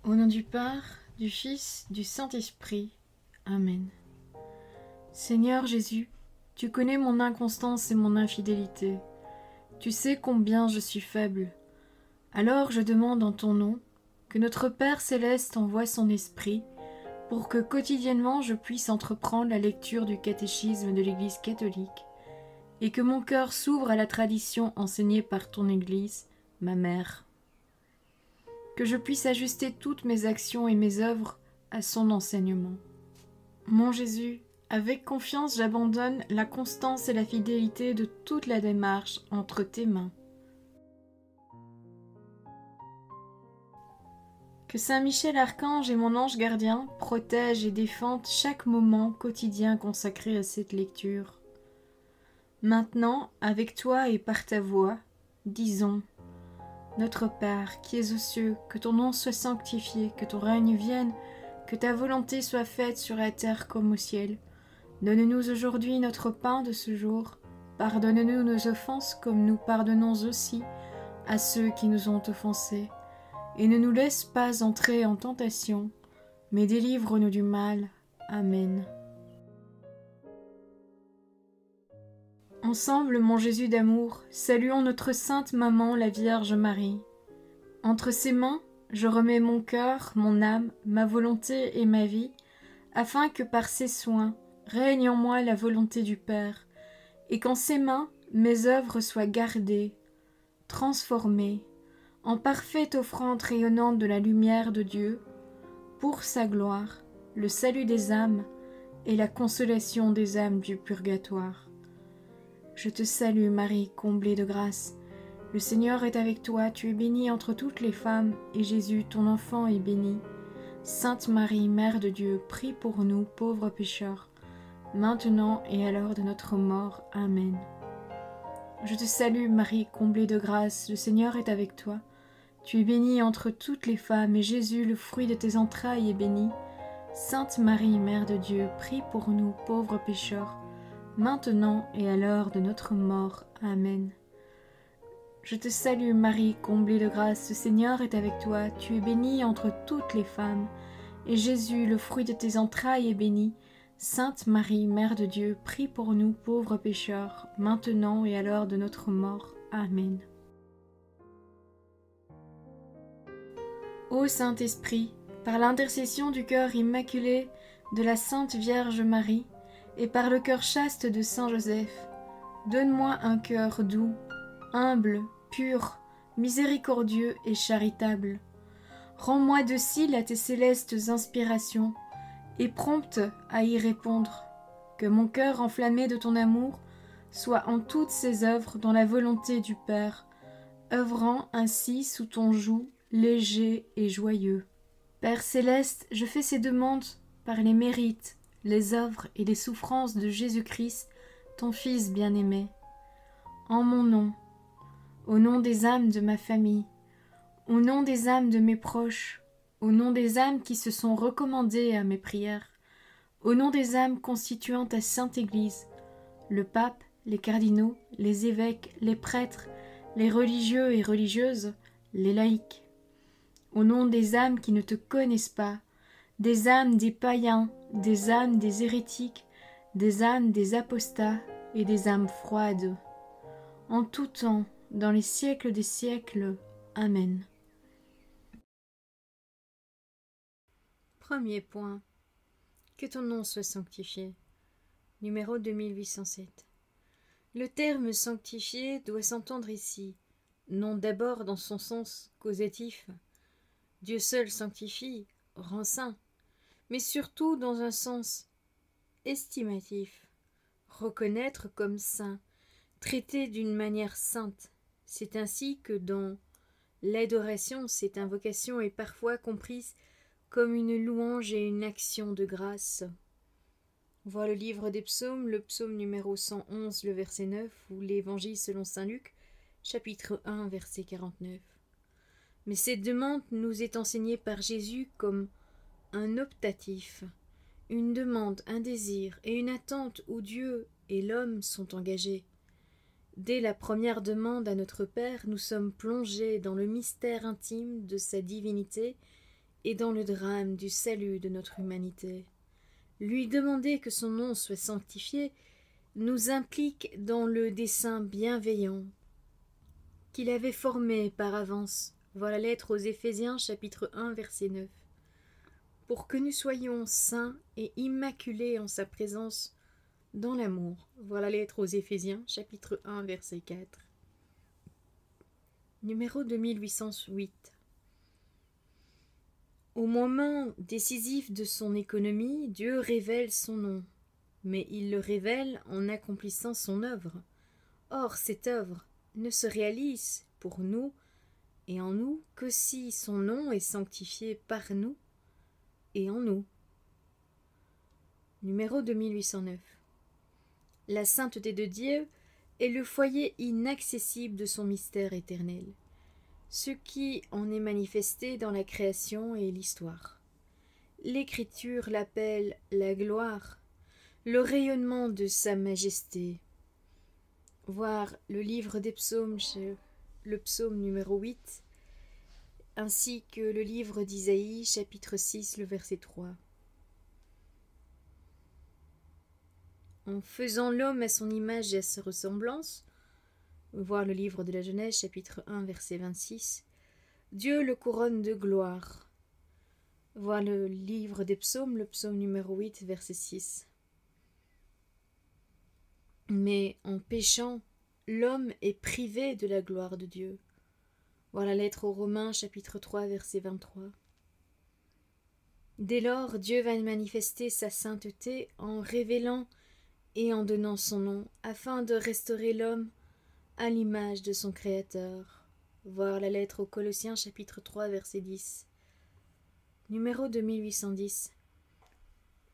Au nom du Père, du Fils, du Saint-Esprit. Amen. Seigneur Jésus, tu connais mon inconstance et mon infidélité. Tu sais combien je suis faible. Alors je demande en ton nom que notre Père céleste envoie son Esprit pour que quotidiennement je puisse entreprendre la lecture du catéchisme de l'Église catholique et que mon cœur s'ouvre à la tradition enseignée par ton Église, ma mère. Que je puisse ajuster toutes mes actions et mes œuvres à son enseignement. Mon Jésus, avec confiance j'abandonne la constance et la fidélité de toute la démarche entre tes mains. Que Saint Michel Archange et mon ange gardien protègent et défendent chaque moment quotidien consacré à cette lecture. Maintenant, avec toi et par ta voix, disons: Notre Père, qui es aux cieux, que ton nom soit sanctifié, que ton règne vienne, que ta volonté soit faite sur la terre comme au ciel. Donne-nous aujourd'hui notre pain de ce jour. Pardonne-nous nos offenses comme nous pardonnons aussi à ceux qui nous ont offensés. Et ne nous laisse pas entrer en tentation, mais délivre-nous du mal. Amen. Ensemble, mon Jésus d'amour, saluons notre sainte maman, la Vierge Marie. Entre ses mains, je remets mon cœur, mon âme, ma volonté et ma vie, afin que par ses soins règne en moi la volonté du Père, et qu'en ses mains mes œuvres soient gardées, transformées, en parfaite offrande rayonnante de la lumière de Dieu, pour sa gloire, le salut des âmes et la consolation des âmes du purgatoire. Je te salue Marie, comblée de grâce. Le Seigneur est avec toi, tu es bénie entre toutes les femmes, et Jésus, ton enfant, est béni. Sainte Marie, Mère de Dieu, prie pour nous, pauvres pécheurs, maintenant et à l'heure de notre mort. Amen. Je te salue Marie, comblée de grâce, le Seigneur est avec toi. Tu es bénie entre toutes les femmes, et Jésus, le fruit de tes entrailles, est béni. Sainte Marie, Mère de Dieu, prie pour nous, pauvres pécheurs, maintenant et à l'heure de notre mort. Amen. Je te salue Marie, comblée de grâce, le Seigneur est avec toi, tu es bénie entre toutes les femmes, et Jésus, le fruit de tes entrailles, est béni. Sainte Marie, Mère de Dieu, prie pour nous pauvres pécheurs, maintenant et à l'heure de notre mort. Amen. Ô Saint-Esprit, par l'intercession du cœur immaculé de la Sainte Vierge Marie, et par le cœur chaste de Saint Joseph, donne-moi un cœur doux, humble, pur, miséricordieux et charitable. Rends-moi docile à tes célestes inspirations, et prompte à y répondre. Que mon cœur enflammé de ton amour soit en toutes ses œuvres dans la volonté du Père, œuvrant ainsi sous ton joug léger et joyeux. Père céleste, je fais ces demandes par les mérites, les œuvres et les souffrances de Jésus-Christ, ton Fils bien-aimé. En mon nom, au nom des âmes de ma famille, au nom des âmes de mes proches, au nom des âmes qui se sont recommandées à mes prières, au nom des âmes constituant ta Sainte Église, le pape, les cardinaux, les évêques, les prêtres, les religieux et religieuses, les laïcs, au nom des âmes qui ne te connaissent pas, des âmes des païens, des âmes des hérétiques, des âmes des apostats et des âmes froides. En tout temps, dans les siècles des siècles. Amen. Premier point. Que ton nom soit sanctifié. Numéro 2807. Le terme sanctifié doit s'entendre ici, non d'abord dans son sens causatif. Dieu seul sanctifie, rend saint, mais surtout dans un sens estimatif. Reconnaître comme saint, traiter d'une manière sainte. C'est ainsi que dans l'adoration, cette invocation est parfois comprise comme une louange et une action de grâce. Voir le livre des psaumes, le psaume numéro 111, le verset 9, ou l'évangile selon saint Luc, chapitre 1, verset 49. Mais cette demande nous est enseignée par Jésus comme un optatif, une demande, un désir et une attente où Dieu et l'homme sont engagés. Dès la première demande à notre Père, nous sommes plongés dans le mystère intime de sa divinité et dans le drame du salut de notre humanité. Lui demander que son nom soit sanctifié nous implique dans le dessein bienveillant qu'il avait formé par avance. Voir la lettre aux Éphésiens, chapitre 1, verset 9. Pour que nous soyons saints et immaculés en sa présence dans l'amour. Voir la lettre aux Éphésiens, chapitre 1, verset 4. Numéro 2808. Au moment décisif de son économie, Dieu révèle son nom, mais il le révèle en accomplissant son œuvre. Or, cette œuvre ne se réalise pour nous et en nous que si son nom est sanctifié par nous et en nous. Numéro 2809. La sainteté de Dieu est le foyer inaccessible de son mystère éternel, ce qui en est manifesté dans la création et l'histoire. L'Écriture l'appelle la gloire, le rayonnement de sa majesté. Voir le livre des psaumes, le psaume numéro 8, ainsi que le livre d'Isaïe, chapitre 6, le verset 3. En faisant l'homme à son image et à sa ressemblance, voir le livre de la Genèse, chapitre 1, verset 26, Dieu le couronne de gloire. Voir le livre des psaumes, le psaume numéro 8, verset 6. Mais en péchant, l'homme est privé de la gloire de Dieu. Voir la lettre aux Romains, chapitre 3, verset 23. Dès lors, Dieu va manifester sa sainteté en révélant et en donnant son nom, afin de restaurer l'homme à l'image de son Créateur. Voir la lettre aux Colossiens, chapitre 3, verset 10. Numéro 2810.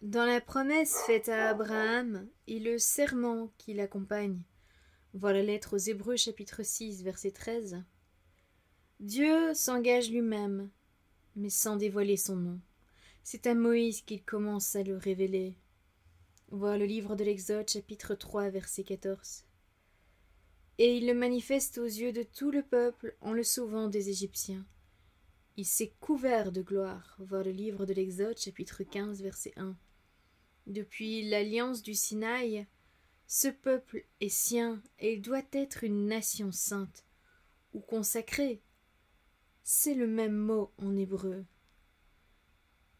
Dans la promesse faite à Abraham et le serment qui l'accompagne, voir la lettre aux Hébreux, chapitre 6, verset 13. Dieu s'engage lui-même, mais sans dévoiler son nom. C'est à Moïse qu'il commence à le révéler. Voir le livre de l'Exode, chapitre 3, verset 14. Et il le manifeste aux yeux de tout le peuple en le sauvant des Égyptiens. Il s'est couvert de gloire. Voir le livre de l'Exode, chapitre 15, verset 1. Depuis l'alliance du Sinaï, ce peuple est sien et il doit être une nation sainte ou consacrée. C'est le même mot en hébreu.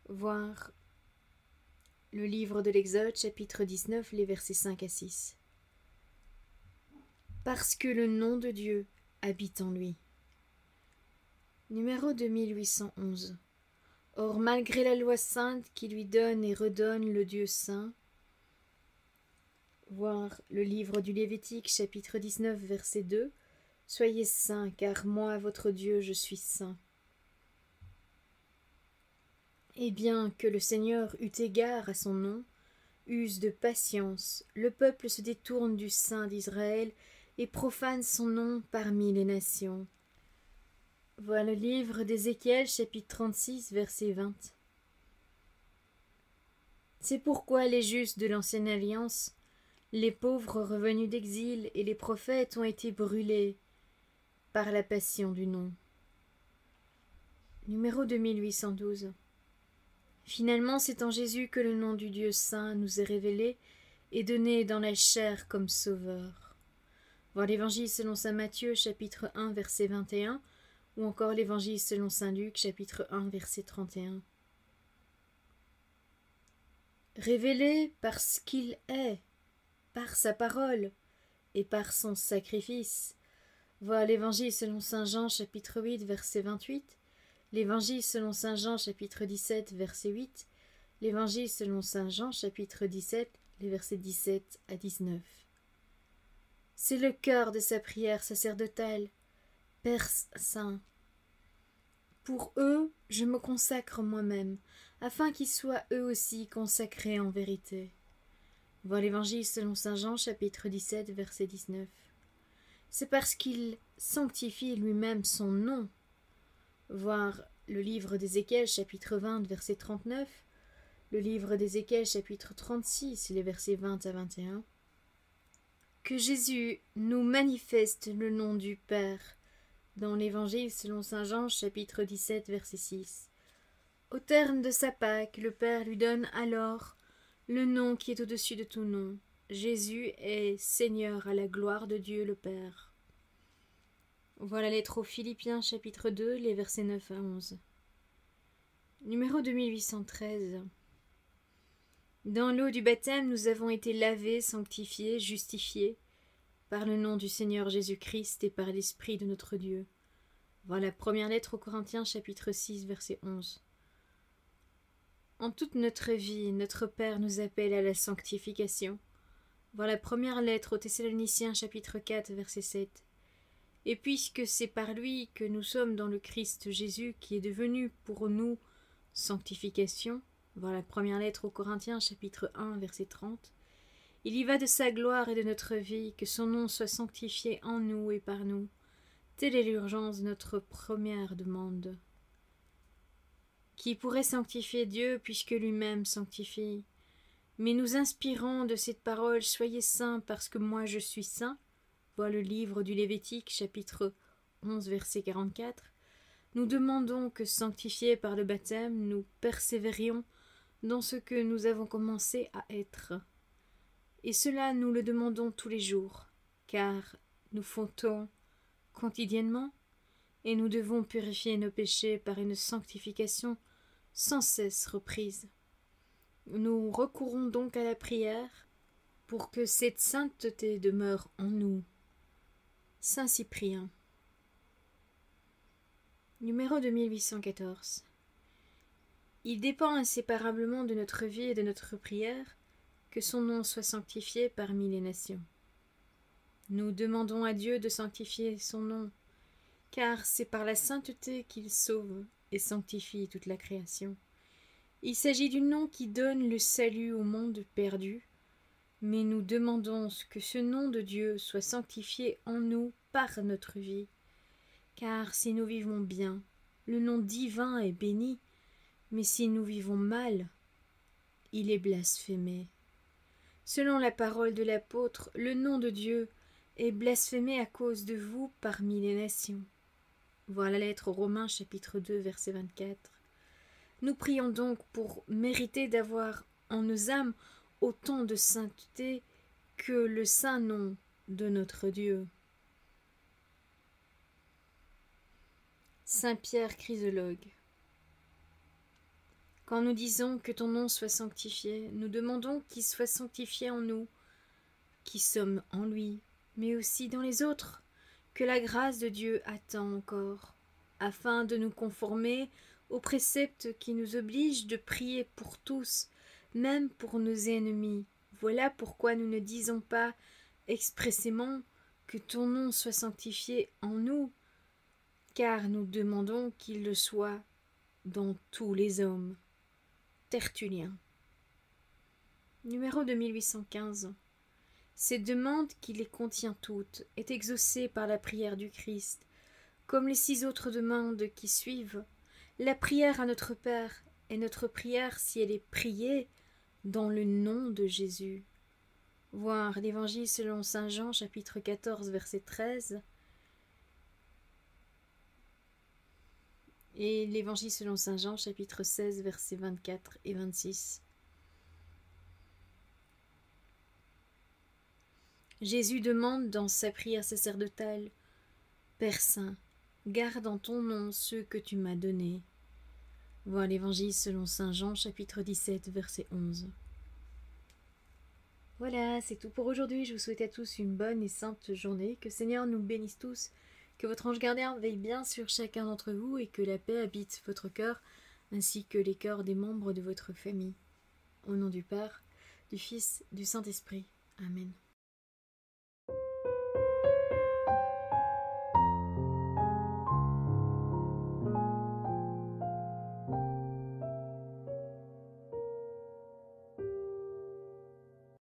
Voir le livre de l'Exode, chapitre 19, les versets 5 à 6. Parce que le nom de Dieu habite en lui. Numéro 2811. Or, malgré la loi sainte qui lui donne et redonne le Dieu saint, voir le livre du Lévitique, chapitre 19, verset 2, Soyez saints, car moi, votre Dieu, je suis saint. Et bien que le Seigneur eût égard à son nom, use de patience, le peuple se détourne du Saint d'Israël et profane son nom parmi les nations. Voilà le livre d'Ézéchiel, chapitre 36, verset 20. C'est pourquoi les justes de l'ancienne alliance, les pauvres revenus d'exil et les prophètes ont été brûlés par la passion du nom. Numéro 2812. Finalement, c'est en Jésus que le nom du Dieu saint nous est révélé et donné dans la chair comme sauveur. Voir l'Évangile selon saint Matthieu, chapitre 1, verset 21, ou encore l'Évangile selon saint Luc, chapitre 1, verset 31. Révélé parce qu'il est, par sa parole et par son sacrifice. Voir l'Évangile selon saint Jean, chapitre 8, verset 28, l'Évangile selon saint Jean, chapitre 17, verset 8, l'Évangile selon saint Jean, chapitre 17, les versets 17 à 19. C'est le cœur de sa prière sacerdotale. Père saint, pour eux, je me consacre moi-même, afin qu'ils soient eux aussi consacrés en vérité. Voir l'Évangile selon saint Jean, chapitre 17, verset 19. C'est parce qu'il sanctifie lui-même son nom. Voir le livre d'Ézéchiel, chapitre 20, verset 39, le livre d'Ézéchiel, chapitre 36, les versets 20 à 21. Que Jésus nous manifeste le nom du Père dans l'Évangile selon saint Jean, chapitre 17, verset 6. Au terme de sa Pâque, le Père lui donne alors le nom qui est au-dessus de tout nom. Jésus est Seigneur à la gloire de Dieu le Père. Voilà la lettre aux Philippiens, chapitre 2, les versets 9 à 11. Numéro 2813. Dans l'eau du baptême, nous avons été lavés, sanctifiés, justifiés, par le nom du Seigneur Jésus-Christ et par l'Esprit de notre Dieu. Voilà la première lettre aux Corinthiens, chapitre 6, verset 11. En toute notre vie, notre Père nous appelle à la sanctification. Voilà la première lettre aux Thessaloniciens, chapitre 4, verset 7. Et puisque c'est par lui que nous sommes dans le Christ Jésus, qui est devenu pour nous sanctification, voilà la première lettre aux Corinthiens, chapitre 1, verset 30. Il y va de sa gloire et de notre vie, que son nom soit sanctifié en nous et par nous. Telle est l'urgence de notre première demande. Qui pourrait sanctifier Dieu puisque lui-même sanctifie? Mais nous inspirons de cette parole, soyez saints parce que moi je suis saint. Voilà le livre du Lévitique, chapitre 11, verset 44. Nous demandons que, sanctifiés par le baptême, nous persévérions dans ce que nous avons commencé à être. Et cela nous le demandons tous les jours, car nous fautons quotidiennement, et nous devons purifier nos péchés par une sanctification sans cesse reprise. Nous recourons donc à la prière pour que cette sainteté demeure en nous. Saint Cyprien. Numéro 2814. Il dépend inséparablement de notre vie et de notre prière que son nom soit sanctifié parmi les nations. Nous demandons à Dieu de sanctifier son nom, car c'est par la sainteté qu'il sauve et sanctifie toute la création. Il s'agit du nom qui donne le salut au monde perdu, mais nous demandons que ce nom de Dieu soit sanctifié en nous par notre vie, car si nous vivons bien, le nom divin est béni, mais si nous vivons mal, il est blasphémé. Selon la parole de l'apôtre, le nom de Dieu est blasphémé à cause de vous parmi les nations. Voir la lettre aux Romains, chapitre 2, verset 24. Nous prions donc pour mériter d'avoir en nos âmes autant de sainteté que le saint nom de notre Dieu. Saint Pierre Chrysologue. Quand nous disons que ton nom soit sanctifié, nous demandons qu'il soit sanctifié en nous, qui sommes en lui, mais aussi dans les autres, que la grâce de Dieu attend encore, afin de nous conformer aux préceptes qui nous obligent de prier pour tous, même pour nos ennemis. Voilà pourquoi nous ne disons pas expressément que ton nom soit sanctifié en nous, car nous demandons qu'il le soit dans tous les hommes. Tertullien. Numéro 2815. Cette demande qui les contient toutes est exaucée par la prière du Christ, comme les 6 autres demandes qui suivent. La prière à notre Père est notre prière si elle est priée dans le nom de Jésus. Voir l'Évangile selon saint Jean, chapitre 14, verset 13, et l'Évangile selon saint Jean, chapitre 16, versets 24 et 26. Jésus demande dans sa prière sacerdotale, « Père Saint, garde en ton nom ceux que tu m'as donnés. » Voir l'Évangile selon saint Jean, chapitre 17, verset 11. Voilà, c'est tout pour aujourd'hui. Je vous souhaite à tous une bonne et sainte journée. Que le Seigneur nous bénisse tous. Que votre ange gardien veille bien sur chacun d'entre vous et que la paix habite votre cœur ainsi que les cœurs des membres de votre famille. Au nom du Père, du Fils, du Saint-Esprit. Amen.